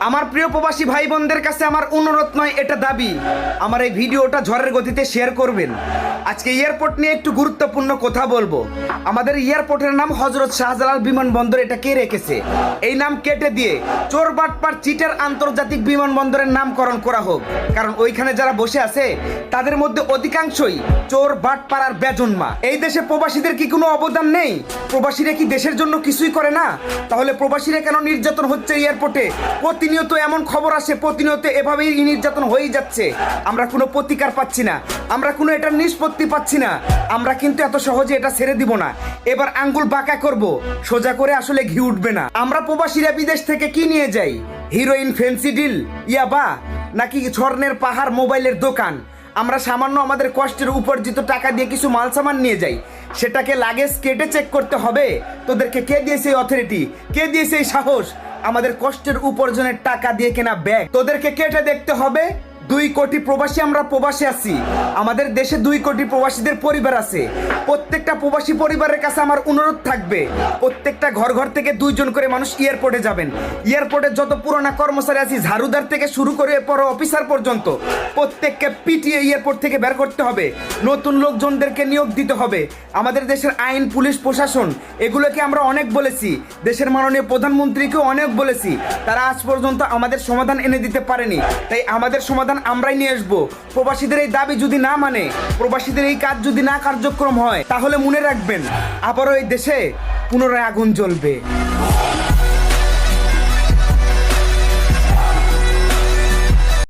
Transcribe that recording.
আমার প্রিয় প্রবাসী ভাই বোনদের কাছে আমার অনুরোধ নয়, এটা দাবি, আমার এই ভিডিওটা ঝড়ের গতিতে শেয়ার করবেন। আজকে এয়ারপোর্ট নিয়ে একটু গুরুত্বপূর্ণ কথা বলবো। আমাদের এয়ারপোর্টের নাম হযরত শাহজালাল বিমানবন্দর। এটা কে রেখেছে? এই নাম কেটে দিয়ে চোর বাটপার চিটার আন্তর্জাতিক বিমানবন্দরের নামকরণ করা হোক। কারণ ওইখানে যারা বসে আছে তাদের মধ্যে অধিকাংশই চোর বাটপার আর বেজন্মা। এই দেশে প্রবাসীদের কি কোনো অবদান নেই? প্রবাসীরা কি দেশের জন্য কিছুই করে না? তাহলে প্রবাসীরা কেন নির্যাতন হচ্ছে এয়ারপোর্টে? প্রতিনিয়ত এমন খবর আসে, প্রতিনিয়ত এভাবেই নির্যাতন হয়ে যাচ্ছে। আমরা কোনো প্রতিকার পাচ্ছি না, আমরা কোনো এটার নিষ্পত্তি পাচ্ছি না। আমরা কিন্তু এত সহজে এটা ছেড়ে দিব না। এবার আঙ্গুল বাঁকা করব, সোজা করে আসলে ঘি উঠবে না। আমরা প্রবাসীরা বিদেশ থেকে কি নিয়ে যাই? হিরোইন, ফেন্সিডিল, ইয়াবা, নাকি স্বর্ণের পাহাড়, মোবাইলের দোকান? আমরা সামান্য আমাদের কষ্টের উপার্জিত টাকা দিয়ে কিছু মাল সামান নিয়ে যাই, সেটাকে লাগেজ কেটে চেক করতে হবে? তোদেরকে কে দিয়েছে এই অথরিটি? কে দিয়েছে এই সাহস? আমাদের কষ্টের উপার্জনের টাকা দিয়ে কেনা ব্যাগ তোদেরকে কেটে দেখতে হবে? 2 কোটি প্রবাসী আমরা প্রবাসী আছি। আমাদের দেশে 2 কোটি প্রবাসীদের পরিবার আছে। প্রত্যেকটা প্রবাসী পরিবারের কাছে আমার অনুরোধ থাকবে, প্রত্যেকটা ঘর ঘর থেকে 2 জন করে মানুষ এয়ারপোর্টে যাবেন। এয়ারপোর্টে যত পুরোনো কর্মচারী আছে, ঝাড়ুদার থেকে শুরু করে বড় অফিসার পর্যন্ত, প্রত্যেককে পিটিয়ে এয়ারপোর্ট থেকে বের করতে হবে। নতুন লোকজনদেরকে নিয়োগ দিতে হবে। আমাদের দেশের আইন, পুলিশ, প্রশাসন, এগুলোকে আমরা অনেক বলেছি, দেশের মাননীয় প্রধানমন্ত্রীকেও অনেক বলেছি, তারা আজ পর্যন্ত আমাদের সমাধান এনে দিতে পারেনি। তাই আমাদের সমাধান আমরাই নিয়ে আসবো। প্রবাসীদের এই দাবি যদি না মানে, প্রবাসীদের এই কাজ যদি না কার্যক্রম হয়, তাহলে মনে রাখবেন আবারও এই দেশে পুনরায় আগুন জ্বলবে।